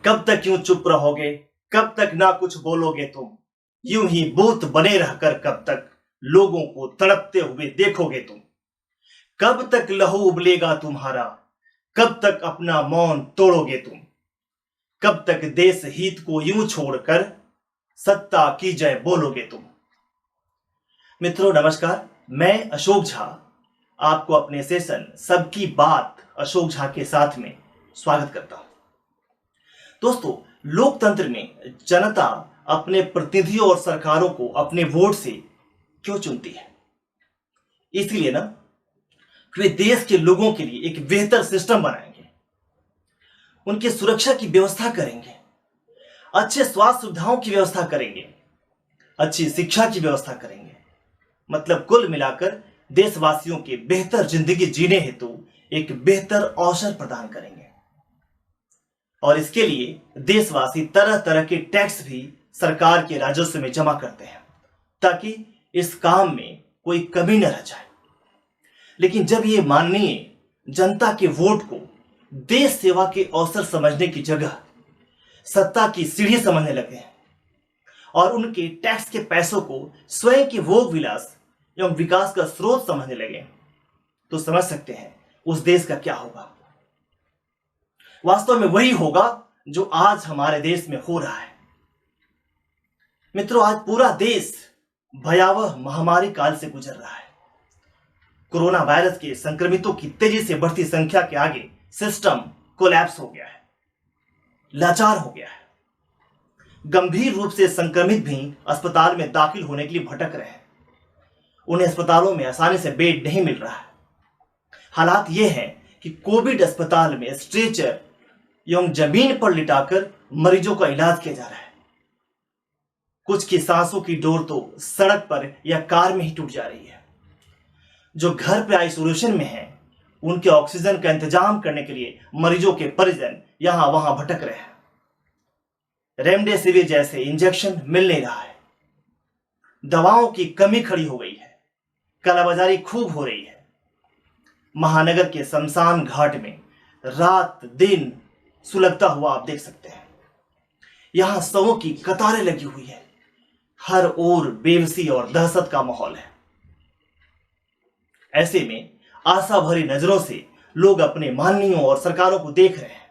कब तक यूं चुप रहोगे, कब तक ना कुछ बोलोगे तुम? यूं ही बूत बने रहकर कब तक लोगों को तड़पते हुए देखोगे तुम? कब तक लहू उबलेगा तुम्हारा, कब तक अपना मौन तोड़ोगे तुम? कब तक देश हित को यूं छोड़कर सत्ता की जय बोलोगे तुम? मित्रों नमस्कार, मैं अशोक झा आपको अपने सेशन सबकी बात अशोक झा के साथ में स्वागत करता हूं। दोस्तों, लोकतंत्र में जनता अपने प्रतिनिधियों और सरकारों को अपने वोट से क्यों चुनती है? इसलिए ना कि वे देश के लोगों के लिए एक बेहतर सिस्टम बनाएंगे, उनकी सुरक्षा की व्यवस्था करेंगे, अच्छे स्वास्थ्य सुविधाओं की व्यवस्था करेंगे, अच्छी शिक्षा की व्यवस्था करेंगे। मतलब कुल मिलाकर देशवासियों के बेहतर जिंदगी जीने हेतु एक बेहतर अवसर प्रदान करेंगे। और इसके लिए देशवासी तरह तरह के टैक्स भी सरकार के राजस्व में जमा करते हैं ताकि इस काम में कोई कमी न रह जाए। लेकिन जब ये माननीय जनता के वोट को देश सेवा के अवसर समझने की जगह सत्ता की सीढ़ी समझने लगे हैं और उनके टैक्स के पैसों को स्वयं के भोग विलास एवं विकास का स्रोत समझने लगे, तो समझ सकते हैं उस देश का क्या होगा। वास्तव में वही होगा जो आज हमारे देश में हो रहा है। मित्रों, आज पूरा देश भयावह महामारी काल से गुजर रहा है। कोरोना वायरस के संक्रमितों की तेजी से बढ़ती संख्या के आगे सिस्टम कोलैप्स हो गया है, लाचार हो गया है। गंभीर रूप से संक्रमित भी अस्पताल में दाखिल होने के लिए भटक रहे हैं। उन्हें अस्पतालों में आसानी से बेड नहीं मिल रहा है। हालात यह है कि कोविड अस्पताल में स्ट्रेचर एवं जमीन पर लिटाकर मरीजों का इलाज किया जा रहा है। कुछ की सांसों की डोर तो सड़क पर या कार में ही टूट जा रही है। जो घर पे आइसोलेशन में हैं, उनके ऑक्सीजन का इंतजाम करने के लिए मरीजों के परिजन यहां वहां भटक रहे हैं। रेमडेसिविर जैसे इंजेक्शन मिल नहीं रहा है। दवाओं की कमी खड़ी हो गई है। कालाबाजारी खूब हो रही है। महानगर के शमशान घाट में रात दिन सुलगता हुआ आप देख सकते हैं। यहां शवों की कतारें लगी हुई है। हर ओर बेबसी और दहशत का माहौल है। ऐसे में आशा भरी नजरों से लोग अपने माननीयों और सरकारों को देख रहे हैं,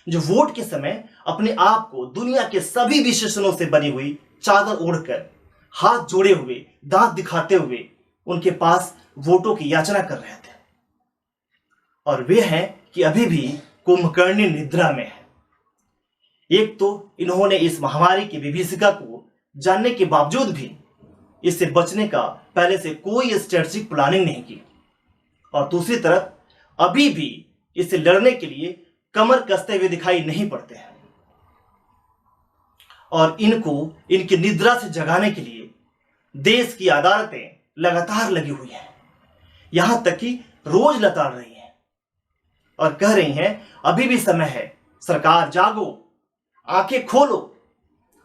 जो वोट के समय अपने आप को दुनिया के सभी विशेषणों से बनी हुई चादर ओढ़कर हाथ जोड़े हुए दांत दिखाते हुए उनके पास वोटों की याचना कर रहे थे। और वे हैं कि अभी भी कुंभकर्णी निद्रा में है। एक तो इन्होंने इस महामारी की विभीषिका को जानने के बावजूद भी इससे बचने का पहले से कोई स्ट्रेटेजिक प्लानिंग नहीं की, और दूसरी तरफ अभी भी इससे लड़ने के लिए कमर कसते हुए दिखाई नहीं पड़ते हैं। और इनको इनकी निद्रा से जगाने के लिए देश की अदालतें लगातार लगी हुई हैं, यहां तक कि रोज लताड़ रही हैं और कह रही हैं अभी भी समय है, सरकार जागो, आंखें खोलो,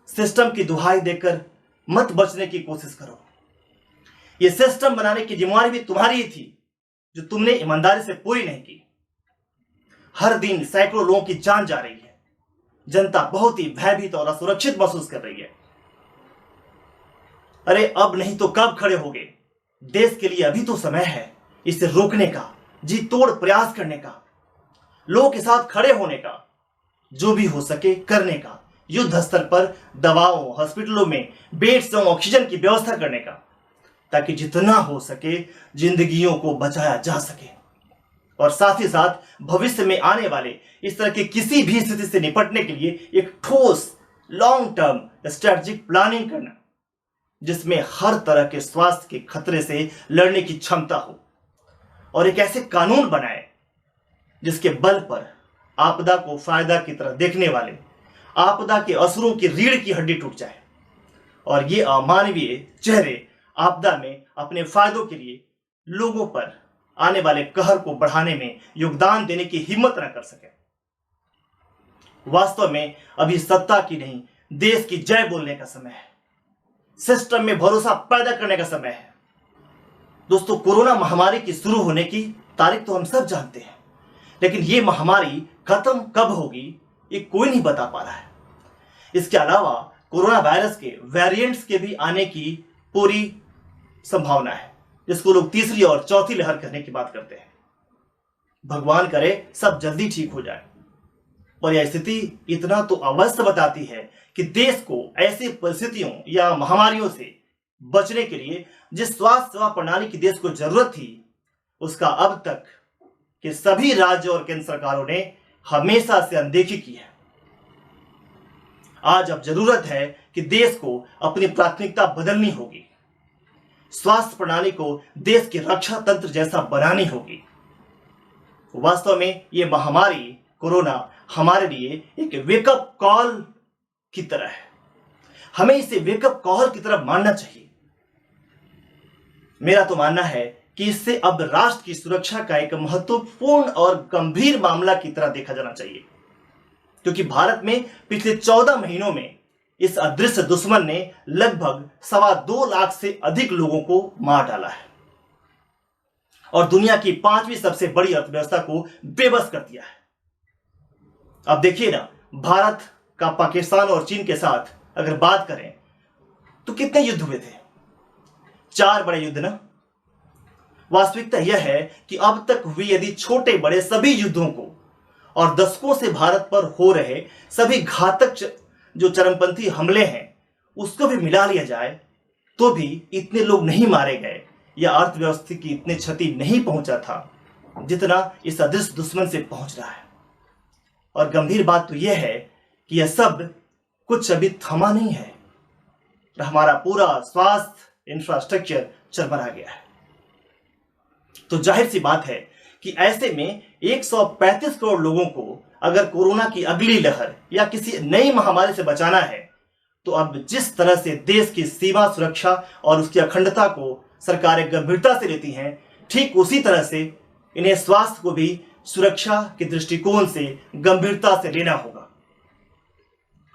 सिस्टम की दुहाई देकर मत बचने की कोशिश करो। यह सिस्टम बनाने की जिम्मेवारी भी तुम्हारी ही थी, जो तुमने ईमानदारी से पूरी नहीं की। हर दिन सैकड़ों लोगों की जान जा रही है। जनता बहुत ही भयभीत और असुरक्षित महसूस कर रही है। अरे अब नहीं तो कब खड़े होगे? देश के लिए अभी तो समय है इसे रोकने का, जी तोड़ प्रयास करने का, लोगों के साथ खड़े होने का, जो भी हो सके करने का, युद्ध स्तर पर दवाओं, हॉस्पिटलों में बेड्स और ऑक्सीजन की व्यवस्था करने का, ताकि जितना हो सके जिंदगियों को बचाया जा सके। और साथ ही साथ भविष्य में आने वाले इस तरह की किसी भी स्थिति से निपटने के लिए एक ठोस लॉन्ग टर्म स्ट्रेटेजिक प्लानिंग करना, जिसमें हर तरह के स्वास्थ्य के खतरे से लड़ने की क्षमता हो, और एक ऐसे कानून बनाए जिसके बल पर आपदा को फायदा की तरह देखने वाले आपदा के असुरों की रीढ़ की हड्डी टूट जाए और ये अमानवीय चेहरे आपदा में अपने फायदों के लिए लोगों पर आने वाले कहर को बढ़ाने में योगदान देने की हिम्मत न कर सके। वास्तव में अभी सत्ता की नहीं, देश की जय बोलने का समय है। सिस्टम में भरोसा पैदा करने का समय है। दोस्तों, कोरोना महामारी की शुरू होने की तारीख तो हम सब जानते हैं, लेकिन यह महामारी खत्म कब होगी ये कोई नहीं बता पा रहा है। इसके अलावा कोरोना वायरस के वेरिएंट्स के भी आने की पूरी संभावना है, जिसको लोग तीसरी और चौथी लहर कहने की बात करते हैं। भगवान करे सब जल्दी ठीक हो जाए। पर यह स्थिति इतना तो अवश्य बताती है कि देश को ऐसी परिस्थितियों या महामारियों से बचने के लिए जिस स्वास्थ्य सेवा प्रणाली की देश को जरूरत थी, उसका अब तक के सभी राज्य और केंद्र सरकारों ने हमेशा से अनदेखी की है। आज अब जरूरत है कि देश को अपनी प्राथमिकता बदलनी होगी। स्वास्थ्य प्रणाली को देश के रक्षा तंत्र जैसा बनानी होगी। वास्तव में ये महामारी कोरोना हमारे लिए एक वेकअप कॉल की तरह है। हमें इसे वेकअप कॉल की तरह मानना चाहिए। मेरा तो मानना है कि इससे अब राष्ट्र की सुरक्षा का एक महत्वपूर्ण और गंभीर मामला की तरह देखा जाना चाहिए, क्योंकि भारत में पिछले 14 महीनों में इस अदृश्य दुश्मन ने लगभग 2.25 लाख से अधिक लोगों को मार डाला है और दुनिया की 5वीं सबसे बड़ी अर्थव्यवस्था को बेबस कर दिया है। अब देखिए ना, भारत का पाकिस्तान और चीन के साथ अगर बात करें तो कितने युद्ध हुए थे? 4 बड़े युद्ध ना। वास्तविकता यह है कि अब तक हुए यदि छोटे बड़े सभी युद्धों को और दशकों से भारत पर हो रहे सभी घातक जो चरमपंथी हमले हैं उसको भी मिला लिया जाए तो भी इतने लोग नहीं मारे गए या अर्थव्यवस्था की इतनी क्षति नहीं पहुंचा था जितना इस अदृश्य दुश्मन से पहुंच रहा है। और गंभीर बात तो यह है कि यह सब कुछ अभी थमा नहीं है। हमारा पूरा स्वास्थ्य इंफ्रास्ट्रक्चर चरमरा गया है। तो जाहिर सी बात है कि ऐसे में 135 करोड़ लोगों को अगर कोरोना की अगली लहर या किसी नई महामारी से बचाना है तो अब जिस तरह से देश की सीमा सुरक्षा और उसकी अखंडता को सरकारें गंभीरता से लेती हैं, ठीक उसी तरह से इन्हें स्वास्थ्य को भी सुरक्षा के दृष्टिकोण से गंभीरता से लेना होगा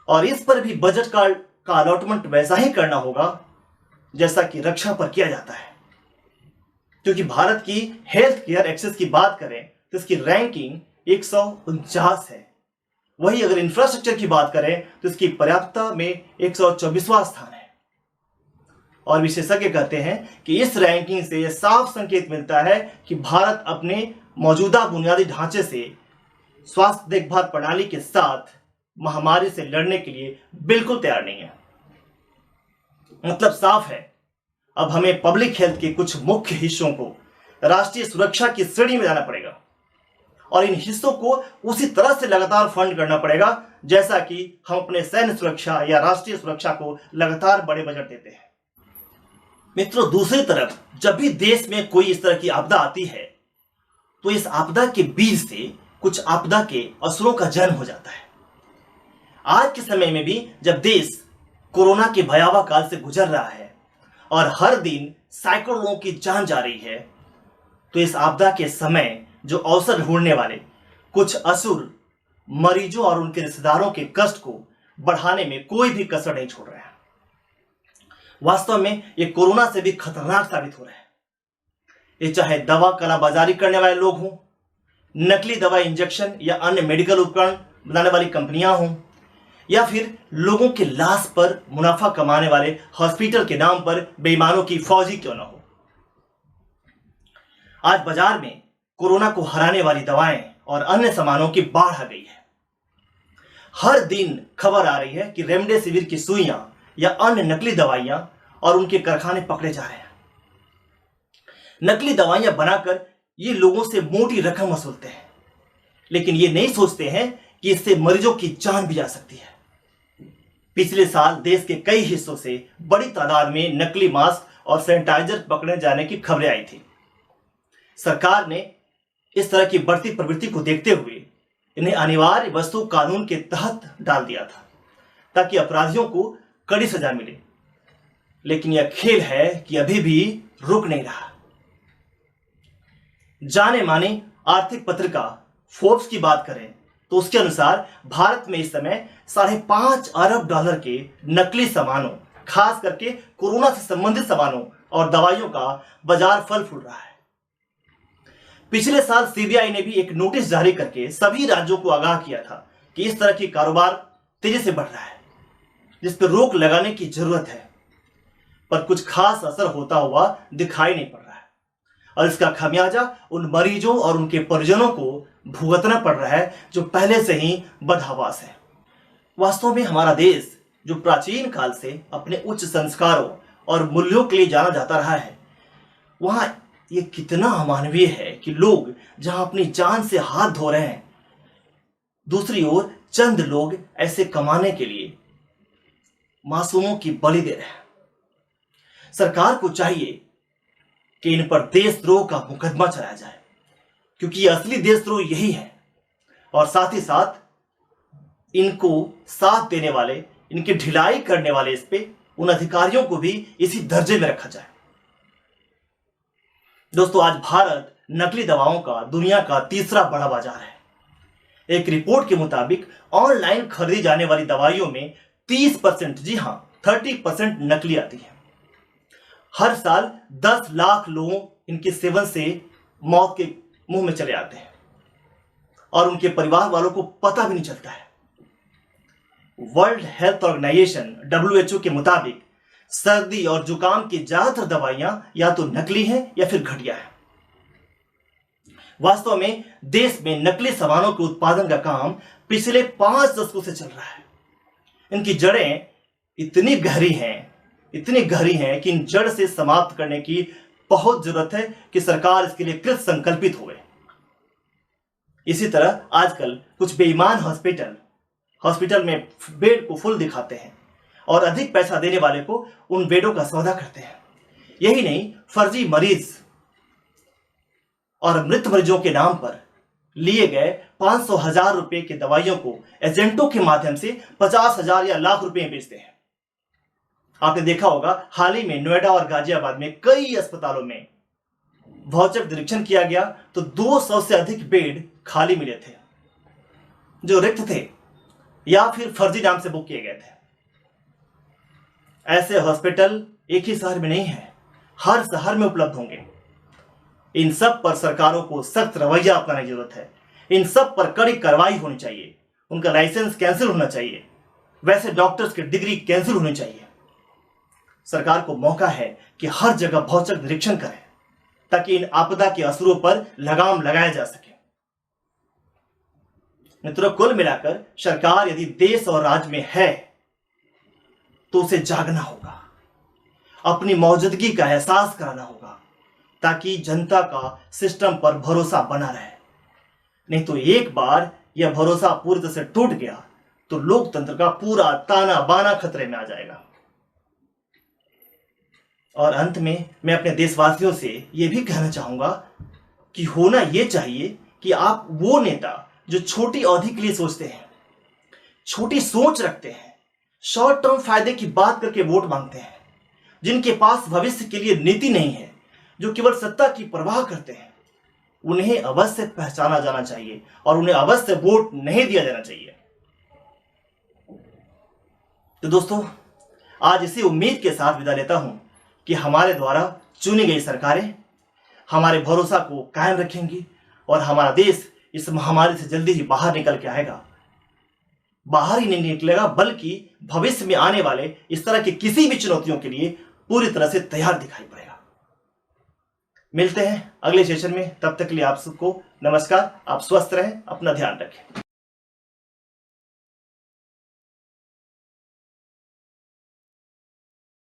और इस पर भी बजट का अलॉटमेंट वैसा ही करना होगा जैसा कि रक्षा पर किया जाता है। क्योंकि भारत की हेल्थ केयर एक्सेस की बात करें तो इसकी रैंकिंग 149 है। वही अगर इंफ्रास्ट्रक्चर की बात करें तो इसकी पर्याप्तता में 124वां स्थान है। और विशेषज्ञ कहते हैं कि इस रैंकिंग से यह साफ संकेत मिलता है कि भारत अपने मौजूदा बुनियादी ढांचे से स्वास्थ्य देखभाल प्रणाली के साथ महामारी से लड़ने के लिए बिल्कुल तैयार नहीं है। मतलब साफ है, अब हमें पब्लिक हेल्थ के कुछ मुख्य हिस्सों को राष्ट्रीय सुरक्षा की श्रेणी में जाना पड़ेगा और इन हिस्सों को उसी तरह से लगातार फंड करना पड़ेगा जैसा कि हम अपने सैन्य सुरक्षा या राष्ट्रीय सुरक्षा को लगातार बड़े बजट देते हैं। मित्रों, दूसरी तरफ जब भी देश में कोई इस तरह की आपदा आती है तो इस आपदा के बीज से कुछ आपदा के असरों का जन्म हो जाता है। आज के समय में भी जब देश कोरोना के भयावह काल से गुजर रहा है और हर दिन सैकड़ों लोगों की जान जा रही है, तो इस आपदा के समय जो अवसर ढूंढने वाले कुछ असुर मरीजों और उनके रिश्तेदारों के कष्ट को बढ़ाने में कोई भी कसर नहीं छोड़ रहे हैं। वास्तव में ये कोरोना से भी खतरनाक साबित हो रहे हैं। ये चाहे दवा कालाबाजारी करने वाले लोग हों, नकली दवा इंजेक्शन या अन्य मेडिकल उपकरण बनाने वाली कंपनियां हों, या फिर लोगों के लाश पर मुनाफा कमाने वाले हॉस्पिटल के नाम पर बेईमानों की फौजी क्यों ना हो। आज बाजार में कोरोना को हराने वाली दवाएं और अन्य सामानों की बाढ़ आ गई है। हर दिन खबर आ रही है कि रेमडेसिविर की सुइयां या अन्य नकली दवाइयां और उनके कारखाने पकड़े जा रहे हैं। नकली दवाइयां बनाकर ये लोगों से मोटी रकम वसूलते हैं, लेकिन ये नहीं सोचते हैं कि इससे मरीजों की जान भी जा सकती है। पिछले साल देश के कई हिस्सों से बड़ी तादाद में नकली मास्क और सैनिटाइजर पकड़े जाने की खबरें आई थी। सरकार ने इस तरह की बढ़ती प्रवृत्ति को देखते हुए इन्हें अनिवार्य वस्तु कानून के तहत डाल दिया था ताकि अपराधियों को कड़ी सजा मिले, लेकिन यह खेल है कि अभी भी रुक नहीं रहा। जाने माने आर्थिक पत्रिका फोर्ब्स की बात करें तो उसके अनुसार भारत में इस समय $5.5 अरब के नकली सामानों, खास करके कोरोना से संबंधित सामानों और दवाइयों का बाजार फल फूल रहा है। पिछले साल सीबीआई ने भी एक नोटिस जारी करके सभी राज्यों को आगाह किया था कि कि इस तरह की कारोबार तेजी से बढ़ रहा है, जिस पर रोक लगाने की जरूरत है, पर कुछ खास असर होता हुआ दिखाई नहीं पड़ रहा है। और इसका खामियाजा उन मरीजों और उनके परिजनों को भुगतना पड़ रहा है जो पहले से ही बदहवास है। वास्तव में हमारा देश जो प्राचीन काल से अपने उच्च संस्कारों और मूल्यों के लिए जाना जाता रहा है, वहां ये कितना अमानवीय है कि लोग जहां अपनी जान से हाथ धो रहे हैं, दूसरी ओर चंद लोग ऐसे कमाने के लिए मासूमों की बलि दे रहे हैं। सरकार को चाहिए कि इन पर देशद्रोह का मुकदमा चलाया जाए, क्योंकि असली देशद्रोह यही है। और साथ ही साथ इनको साथ देने वाले, इनकी ढिलाई करने वाले, इस पे उन अधिकारियों को भी इसी दर्जे में रखा जाए। दोस्तों, आज भारत नकली दवाओं का दुनिया का तीसरा बड़ा बाजार है। एक रिपोर्ट के मुताबिक ऑनलाइन खरीदी जाने वाली दवाइयों में 30%, जी हां 30% नकली आती है। हर साल 10 लाख लोग इनके सेवन से मौत के मुंह में चले आते हैं और उनके परिवार वालों को पता भी नहीं चलता है। वर्ल्ड हेल्थ ऑर्गेनाइजेशन WHO के मुताबिक सर्दी और जुकाम की ज्यादातर दवाइयां या तो नकली हैं या फिर घटिया है। वास्तव में देश में नकली सामानों के उत्पादन का काम पिछले 5 दशकों से चल रहा है। इनकी जड़ें इतनी गहरी हैं कि इन जड़ से समाप्त करने की बहुत जरूरत है कि सरकार इसके लिए कृत संकल्पित हो। इसी तरह आजकल कुछ बेईमान हॉस्पिटल में बेड को फुल दिखाते हैं और अधिक पैसा देने वाले को उन बेडों का सौदा करते हैं। यही नहीं, फर्जी मरीज और मृत मरीजों के नाम पर लिए गए 500,000 रुपए की दवाइयों को एजेंटों के माध्यम से 50,000 या लाख रुपए में बेचते हैं। आपने देखा होगा, हाल ही में नोएडा और गाजियाबाद में कई अस्पतालों में वाउचर निरीक्षण किया गया तो 200 से अधिक बेड खाली मिले थे, जो रिक्त थे या फिर फर्जी नाम से बुक किए गए थे। ऐसे हॉस्पिटल एक ही शहर में नहीं है, हर शहर में उपलब्ध होंगे। इन सब पर सरकारों को सख्त रवैया अपनाने की जरूरत है। इन सब पर कड़ी कार्रवाई होनी चाहिए, उनका लाइसेंस कैंसिल होना चाहिए, वैसे डॉक्टर्स की डिग्री कैंसिल होनी चाहिए। सरकार को मौका है कि हर जगह वाउचर निरीक्षण करें ताकि इन आपदा के असरों पर लगाम लगाया जा सके। मित्रों, कुल मिलाकर सरकार यदि देश और राज्य में है तो उसे जागना होगा, अपनी मौजूदगी का एहसास कराना होगा ताकि जनता का सिस्टम पर भरोसा बना रहे। नहीं तो एक बार यह भरोसा पूरी तरह से टूट गया तो लोकतंत्र का पूरा ताना बाना खतरे में आ जाएगा। और अंत में मैं अपने देशवासियों से यह भी कहना चाहूंगा कि होना यह चाहिए कि आप वो नेता जो छोटी अवधि के लिए सोचते हैं, छोटी सोच रखते हैं, शॉर्ट टर्म फायदे की बात करके वोट मांगते हैं, जिनके पास भविष्य के लिए नीति नहीं है, जो केवल सत्ता की परवाह करते हैं, उन्हें अवश्य पहचाना जाना चाहिए और उन्हें अवश्य वोट नहीं दिया जाना चाहिए। तो दोस्तों, आज इसी उम्मीद के साथ विदा लेता हूं कि हमारे द्वारा चुनी गई सरकारें हमारे भरोसा को कायम रखेंगी और हमारा देश इस महामारी से जल्दी ही बाहर निकल के आएगा। बाहर ही नहीं निकलेगा बल्कि भविष्य में आने वाले इस तरह की किसी भी चुनौतियों के लिए पूरी तरह से तैयार दिखाई पड़ेगा। मिलते हैं अगले सेशन में, तब तक के लिए आप सबको नमस्कार। आप स्वस्थ रहें, अपना ध्यान रखें।